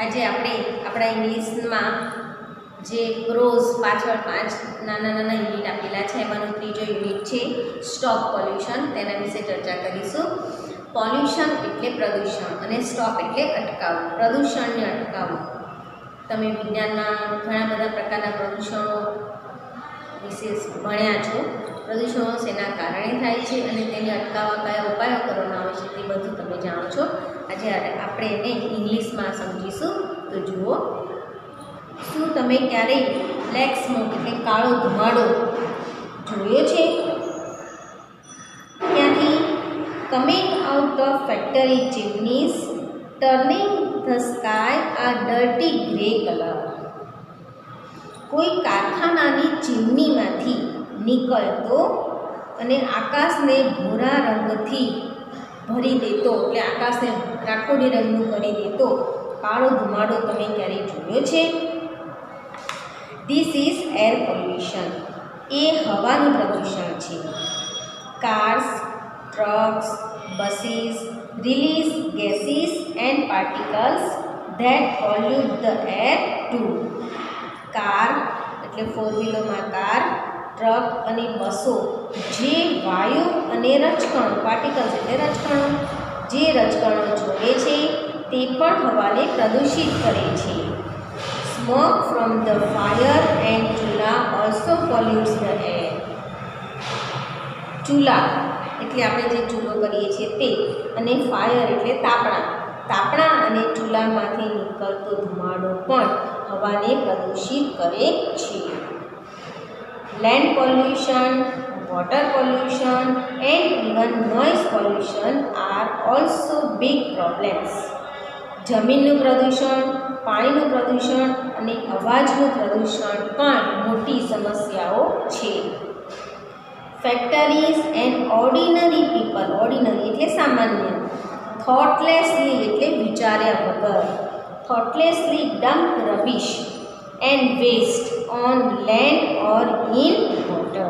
આજે આપણે આપણા ઇંગ્લિશમાં જે ક્રોઝ પાછળ 5 નાના નાના યુનિટ આપેલા છે એમાંનો ત્રીજો યુનિટ છે સ્ટોપ પોલ્યુશન. તેના વિશે ચર્ચા કરીશું. પોલ્યુશન એટલે પ્રદૂષણ અને સ્ટોપ એટલે અટકાવવું, પ્રદૂષણને અટકાવવું. તમે વિજ્ઞાનમાં ઘણા બધા પ્રકારના પ્રદૂષણો વિશે ભણ્યા છો. પ્રદૂષણો શેના કારણે થાય છે અને તેને અટકાવવા કયા ઉપાયો કરવામાં આવે છે તે બધું તમે જાણો છો. આજે આપણે એને ઇંગ્લિશમાં સમજીશું. તો જુઓ, શું તમે ક્યારેય બ્લેક સ્મોક એટલે કાળો ધુમાડો જોયો છે? ત્યાંથી coming out of factory chimneys turning the sky a dirty grey colour. કોઈ કારખાનાની ચીમનીમાંથી નીકળતો અને આકાશને ભૂરા રંગથી ભરી દેતો, એટલે આકાશને રાખોડી રંગનું કરી દેતો કાળો ધુમાડો તમે ક્યારેય જોયો છે? This is air pollution. એ હવાનું પ્રદૂષણ છે. Cars, trucks, buses release gases and particles that pollute the air too. Car એટલે ફોર વ્હીલરમાં કાર, ટ્રક અને બસો જે વાયુ અને રજકણો, પાર્ટિકલ્સ એટલે રજકણો, જે રજકણો છોડે છે તે પણ હવાને પ્રદૂષિત કરે છે. Smoke from the fire and ચૂલા ઓલ્સો પોલ્યુટ્સ ધ એર. ચૂલા એટલે આપણે જે ચૂલો કરીએ છીએ તે, અને ફાયર એટલે તાપણા અને ચૂલામાંથી નીકળતો ધુમાડો પણ હવાને પ્રદૂષિત કરે છે. Land pollution, water pollution and even noise pollution are also big problems. જમીનનું પ્રદૂષણ, પાણીનું પ્રદૂષણ અને અવાજનું પ્રદૂષણ પણ મોટી સમસ્યાઓ છે. Factories and ordinary people, ordinary એટલે સામાન્ય, થોટલેસલી એટલે વિચાર્યા વગર, thoughtlessly dump rubbish and waste on land or in water.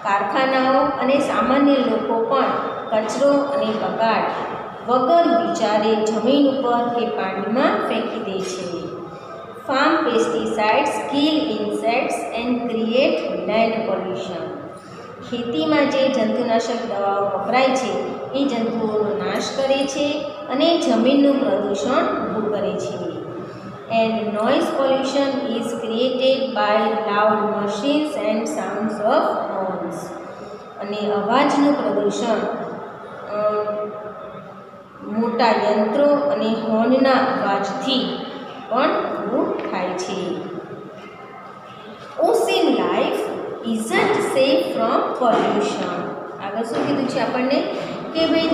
કારખાનાઓ અને સામાન્ય લોકો પણ કચરો અને બગાડ વગર વિચારે જમીન ઉપર કે પાણીમાં ફેંકી દે છે. Farm pesticides kill insects and create land pollution. ખેતીમાં જે જંતુનાશક દવાઓ વપરાય છે એ જંતુઓનો નાશ કરે છે અને જમીનનું પ્રદૂષણ ઊભું કરે છે. And noise pollution is created by loud machines and sounds of horns. અને અવાજનું પ્રદૂષણ મોટા યંત્રો અને હોર્નના અવાજથી પણ ઊભું થાય છે. Ocean life isn't safe from pollution. આગળ શું કીધું છે આપણને કે ભાઈ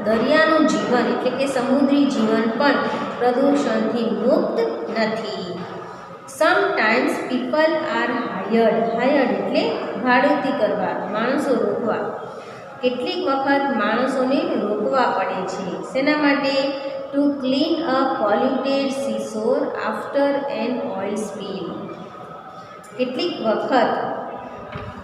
દરિયાનું જીવન એટલે કે સમુદ્રી જીવન પણ પ્રદૂષણથી મુક્ત નથી. સમટાઈમ્સ પીપલ આર હાયર્ડ એટલે ભાડુતી કરવા, માણસો રોકવા. કેટલીક વખત માણસોને રોકવા પડે છે. શેના માટે? To clean a polluted seashore after an oil spill. કેટલીક વખત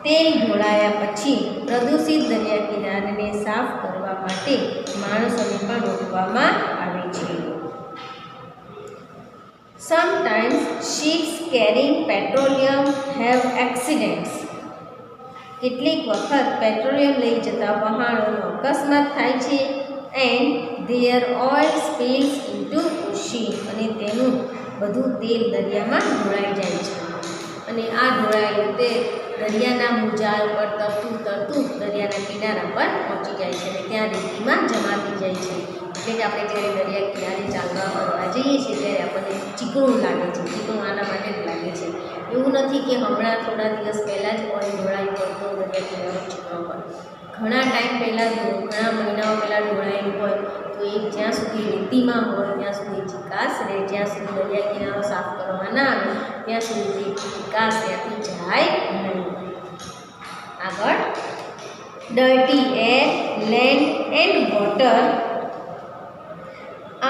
તેલ ઢોળાયા પછી પ્રદૂષિત દરિયા કિનારાને સાફ કરવા માટે માણસોને પણ રોકવામાં આવે છે. Sometimes ships carrying petroleum have accidents. કેટલીક વખત પેટ્રોલિયમ લઈ જતા વહાણોનો અકસ્માત થાય છે. And their oil spills into ocean. અને તેનું બધું તેલ દરિયામાં ઢોળાઈ જાય છે. અને આ ઢોળાયેલું તેલ દરિયાના મોજા ઉપર તરતું દરિયાના કિનારા પર પહોંચી જાય છે અને ત્યાં રેતીમાં જમા થઈ જાય છે. એટલે કે આપણે જ્યારે દરિયા કિનારે ચાલવા ફરવા જઈએ છીએ ત્યારે આપણને ચીકણું લાગે છે. ચીકણું આના માટે જ લાગે છે. એવું નથી કે હમણાં થોડા દિવસ પહેલાં જ ઓઇલ ઢોળાઈ પડતો દરિયા કિનારો ચીકણો હોય. ઘણા ટાઈમ પહેલાં, ઘણા મહિનાઓ પહેલાં ઢોળાયેલું હોય તો એ જ્યાં સુધી રેતીમાં હોય ત્યાં સુધી ચીકાશ રહે. જ્યાં સુધી દરિયા કિનારો સાફ કરવામાં ના આવે ત્યાં સુધી ચીકાશ ત્યાંથી જાય નહીં. આગળ, dirty air, land and water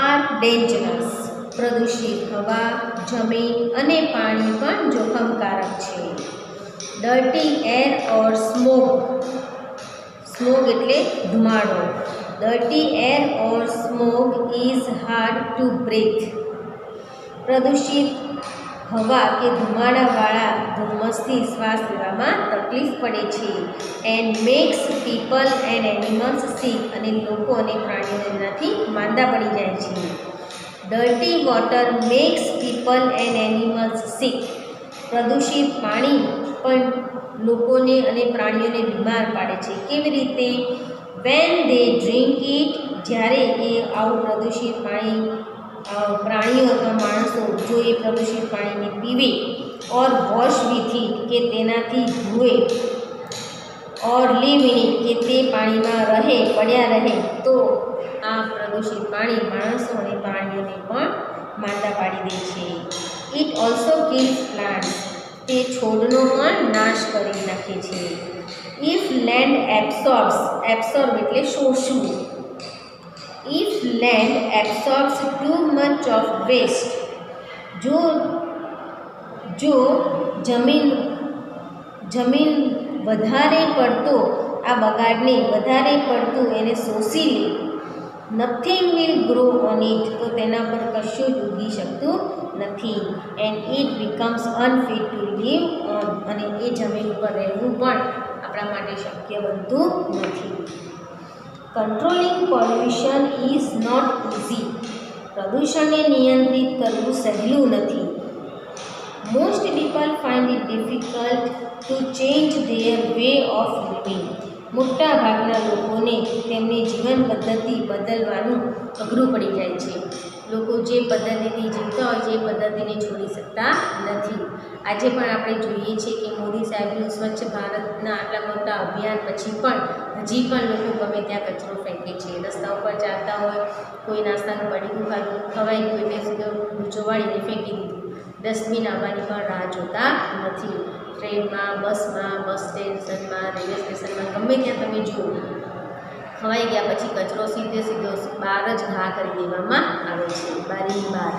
are dangerous. પ્રદૂષિત હવા, જમીન અને પાણી પણ જોખમકારક છે. Dirty air or smoke, smoke એટલે ધુમાડો, Dirty air or smoke is hard to breathe. પ્રદૂષિત હવા કે ધુમાડાવાળા ધુમ્મસથી શ્વાસ લેવામાં તકલીફ પડે છે. And makes people and animals sick, અને લોકો અને પ્રાણીઓ એનાથી માંદા પડી જાય છે. Dirty water makes people and animals sick. પ્રદૂષિત પાણી પણ લોકોને અને પ્રાણીઓને બીમાર પાડે છે. કેવી રીતે? વેન દે ડ્રિંક ઇટ, જ્યારે એ આવું પ્રદૂષિત પાણી પ્રાણીઓ અથવા માણસો જો એ પ્રદૂષિત પાણીને પીવે, ઓર વોશ વિથ ઇટ, કે તેનાથી ધોવે, ઓર લીવ ઇન ઇટ, કે તે પાણીમાં પડ્યા રહે, તો આ પ્રદૂષિત પાણી માણસો અને પ્રાણીઓને પણ માંદા પાડી દે છે. ઇટ ઓલ્સો કિલ્સ પ્લાન્ટ્સ, તે છોડનો પણ નાશ કરી નાખે છે. ઇફ લેન્ડ એબ્સોર્બ એટલે શોષવું. If land absorbs too much of waste, જો જમીન વધારે પડતો આ બગાડને વધારે પડતું એને શોષી લે, nothing will grow on it, તો તેના પર કશું જ ઉગી શકતું નથી. And it becomes unfit to live on, અને એ જમીન ઉપર રહેવું પણ આપણા માટે શક્ય બનતું નથી. Controlling pollution is not easy, પ્રદૂષણને નિયંત્રિત કરવું સહેલું નથી. Most people find it difficult to change their way of living, મોટા ભાગના લોકોને તેમની જીવન પદ્ધતિ બદલવાનું અઘરું પડી જાય છે. લોકો જે પદ્ધતિથી જીવતા હોય છે એ પદ્ધતિને છોડી શકતા નથી. આજે પણ આપણે જોઈએ છીએ કે મોદી સાહેબનું સ્વચ્છ ભારતના આટલા મોટા અભિયાન પછી પણ હજી પણ લોકો ગમે ત્યાં કચરો ફેંકે છે. રસ્તા ઉપર ચાલતા હોય, કોઈ નાસ્તાનું પડીકું ખાધું ખવાઈ ગયું એટલે સીધો ઊંચો વાળીને ફેંકી દીધું. ડસ્ટબિન આવવાની પણ રાહ જોતા નથી. ટ્રેનમાં, બસમાં, બસ સ્ટેશનમાં, રેલવે સ્ટેશનમાં, ગમે ત્યાં તમે જુઓ, ખવાઈ ગયા પછી કચરો સીધો બહાર જ ઘા કરી દેવામાં આવે છે, બારીની બહાર.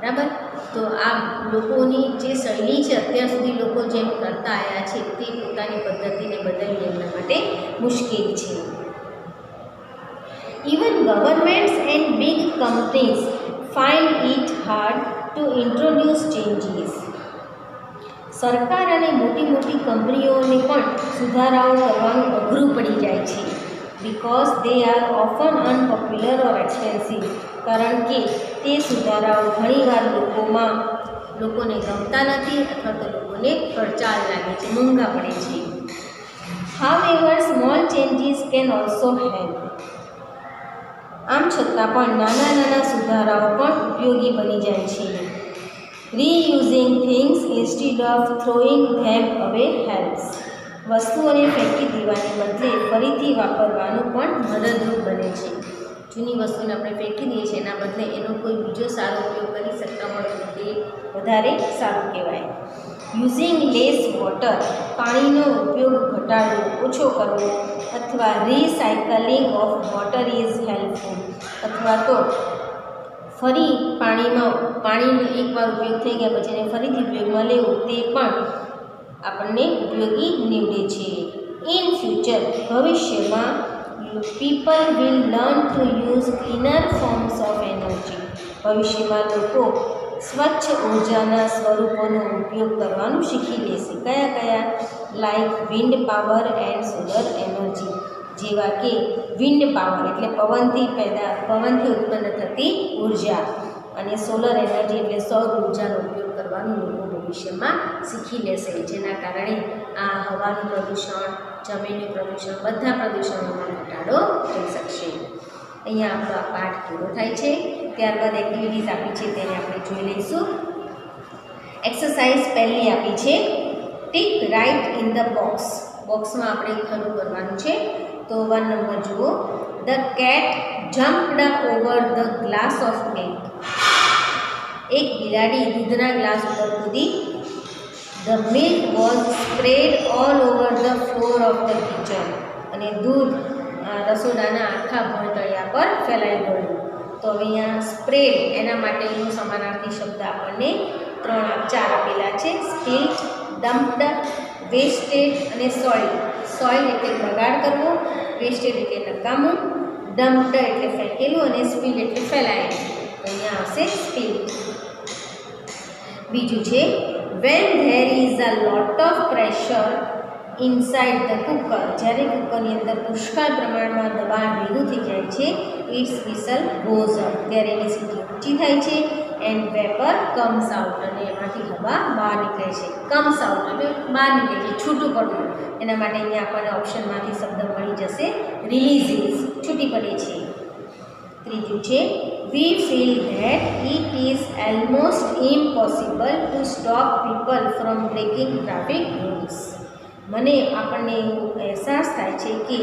બરાબર? તો આ લોકોની જે શૈલી છે, અત્યાર સુધી લોકો જેમ કરતા આવ્યા છે તે પોતાની પદ્ધતિને બદલવી એમના માટે મુશ્કેલ છે. Even governments and big companies find it hard two introduce changes. સરકાર અને મોટી કંપનીઓને પણ સુધારાઓ કરવાનું અઘરું પડી જાય છે. Because they are often અનપોપ્યુલર or expensive, કારણ કે તે સુધારાઓ ઘણીવાર લોકોને ગમતા નથી અથવા તો લોકોને ખર્ચાળ લાગે છે, મોંઘા પડે છે. However small changes can also help. આમ છતાં પણ નાના સુધારાઓ પણ ઉપયોગી બની જાય છે. રીયુઝિંગ થિંગ્સ ઇન્સ્ટીડ ઓફ થ્રોઈંગ ધેમ અવે હેલ્પ્સ. વસ્તુઓને ફેંકી દેવાને બદલે ફરીથી વાપરવાનું પણ મદદરૂપ બને છે. જૂની વસ્તુને આપણે ફેંકી દઈએ છીએ, એના બદલે એનો કોઈ બીજો સારો ઉપયોગ કરી શકતા હોય તો તે વધારે સારું કહેવાય. યુઝિંગ લેસ વોટર, પાણીનો ઉપયોગ ઘટાડવો, ઓછો કરવો, અથવા recycling of water is helpful, અથવા તો ફરી પાણીનો એકવાર ઉપયોગ થઈ ગયા પછી એને ફરીથી ઉપયોગમાં લેવું, તે પણ આપણને ઉપયોગી નીવડે છે. ઇન ફ્યુચર, ભવિષ્યમાં, people will learn to use cleaner forms of energy. ભવિષ્યમાં લોકો સ્વચ્છ ઉર્જાના સ્વરૂપોનો ઉપયોગ કરવાનું શીખી લેશે. કયા? Like wind power and solar energy, જેવા કે વિન્ડ પાવર એટલે પવનથી ઉત્પન્ન થતી ઉર્જા, અને સોલર એનર્જી એટલે સૌર ઉર્જાનો ઉપયોગ કરવાનું લોકો ભવિષ્યમાં શીખી લેશે. જેના કારણે આ હવાનું પ્રદૂષણ, જમીનનું પ્રદૂષણ, બધા પ્રદૂષણોમાં ઘટાડો થઈ શકશે. અહીંયા આપણો આ પાઠ પૂરો થાય છે. ત્યારબાદ એક્ટિવિટીઝ આપી છે તેને આપણે જોઈ લઈશું. એક્સરસાઇઝ પહેલી આપી છે, tick right in the box. બોક્સમાં આપણે ખરું કરવાનું છે. તો 1 નંબર જુઓ. The cat jumped over the glass of milk. એક બિલાડી દૂધના ગ્લાસ ઉપર કૂદી. The milk was spread all over the floor of the kitchen. અને દૂધ રસોડાના આખા ભણતળિયા પર ફેલાઈ ગયું. તો અહીંયા સ્પ્રેડ એના માટેનો સમાનાર્થી શબ્દ આપણને 4 આપેલા છે. સ્પિલ્ટ, ડમ્પ્ડ, વેસ્ટેડ અને સોઇલ્ડ. સોઇલ એટલે બગાડ કરવો, વેસ્ટેડ એટલે નકામું, ડમ્પ્ડ એટલે ફેંકેલું અને સ્પીલ્ડ એટલે ફેલાયેલું, તો અહીંયા આવશે સ્પીલ્ડ. બીજું છે when there is a lot of pressure inside the cooker, જ્યારે કુકરની અંદર પુષ્કળ પ્રમાણમાં દબાણ ભેગું થઈ જાય છે, its whistle goes up, ત્યારે એની સીટી ઊંચી થાય છે, and vapor comes out, અને એમાંથી હવા બહાર નીકળે છે. comes out એટલે બહાર નીકળે છે, છૂટું પડવું. એના માટે અહીંયા આપણને ઓપ્શનમાંથી શબ્દ મળી જશે releases, છૂટી પડે છે. ત્રીજું છે we feel that it is almost impossible to stop people from breaking traffic rules. આપણને એવો અહેસાસ થાય છે કે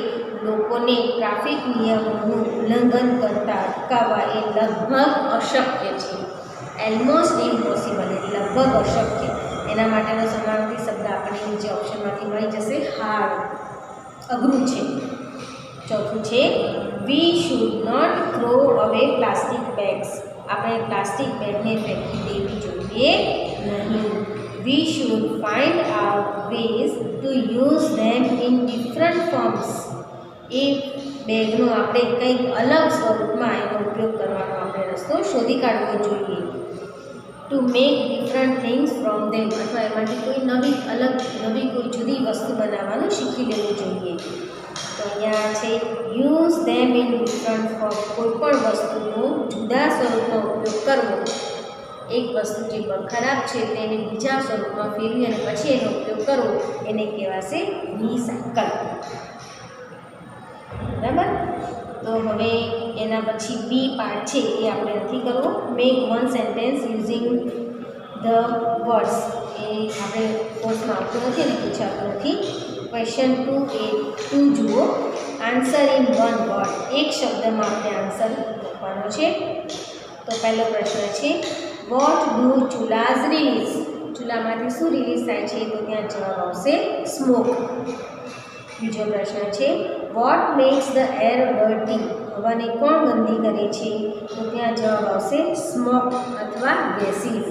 લોકોને ટ્રાફિક નિયમોનું ઉલ્લંઘન કરતા અટકાવવા એ લગભગ અશક્ય છે. એલમોસ્ટ ઇમ્પોસિબલ એટલે લગભગ અશક્ય. એના માટેનો સમાનાર્થી શબ્દ આપણને નીચે ઓપ્શનમાંથી મળી જશે હાર્ડ, અઘરું છે. ચોથું છે we should not throw away plastic bags, આપણે પ્લાસ્ટિક બેગને ફેંકી દેવી જોઈએ નહીં. We should find out ways to use them in different forms, એ બેગનો આપણે કંઈક અલગ સ્વરૂપમાં એનો ઉપયોગ કરવાનો આપણે રસ્તો શોધી કાઢવો જોઈએ. To make different things from them, અથવા એમાંથી કોઈ નવી કોઈ જુદી વસ્તુ બનાવવાનું શીખી લેવું જોઈએ. તો અહીંયા છે use them in different form, કોઈ પણ વસ્તુનો જુદા સ્વરૂપમાં ઉપયોગ કરવો. એક વસ્તુ જે ખરાબ છે તેને બીજા સ્વરૂપમાં ફેરવી અને પછી એનો ઉપયોગ કરવો, એને કહેવાશે રિસાયકલ. બરાબર. તો હવે એના પછી બી પાર્ટ છે એ આપણે નથી કરવો. Make one sentence using the words, એ આપણે કોર્સમાં આવતું નથી અને પૂછાતું નથી. ક્વેશ્ચન 2 જુઓ. આન્સર ઇન વન વર્ડ, એક શબ્દમાં આપણે આન્સર લખવાનો છે. તો પહેલો પ્રશ્ન છે વોટ ડુ ચૂલાઝ રિલીઝ, ચૂલામાંથી શું રિલીઝ થાય છે, તો ત્યાં જવાબ આવશે સ્મોક. બીજો પ્રશ્ન છે what makes the air dirty, હવાને કોણ ગંદી કરે છે, તો ત્યાં જવાબ આવશે સ્મોક અથવા ગેસીસ.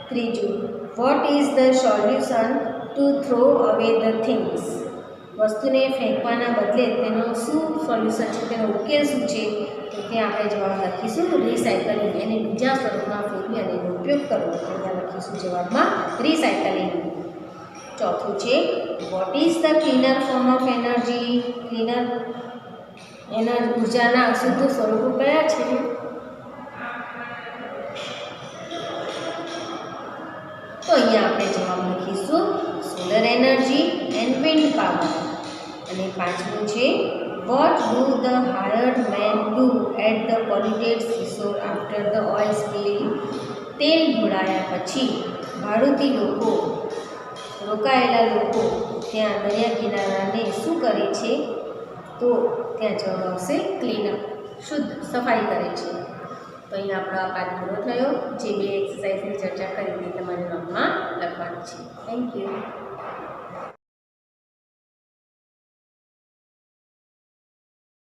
ત્રીજું what is the solution two throw અવે ધ થિંગ્સ, વસ્તુને ફેંકવાના બદલે તેનો શું સોલ્યુશન છે, તેનો ઉકેલ શું છે, તો ત્યાં આપણે જવાબ લખીશું રિસાયકલિંગ, એને બીજા સ્વરૂપમાં ફેરવી અને એનો ઉપયોગ કરવો. અહીંયા લખીશું જવાબમાં રિસાયકલિંગ. ચોથું છે what is the cleaner form of energy, cleaner ઉર્જાના અશુદ્ધ સ્વરૂપો કયા છે, તો અહીંયા આપણે જવાબ લખીશું solar energy and wind power. અને પાંચમું છે what do the hired man do at the polluted seashore after the oil spill, તેલ ઢોળાયા પછી ભાડુતી રોકાયેલા લોકો ત્યાં દરિયા કિનારાને શું કરે છે, તો ત્યાં જવાબ આવશે ક્લીનઅપ, શુદ્ધ સફાઈ કરે છે. તો અહીંયા આપણો આ પાઠ પૂરો થયો. જે બે એક્સરસાઇઝની ચર્ચા કરી તે તમારે નોટમાં લખવાની છે. Thank you.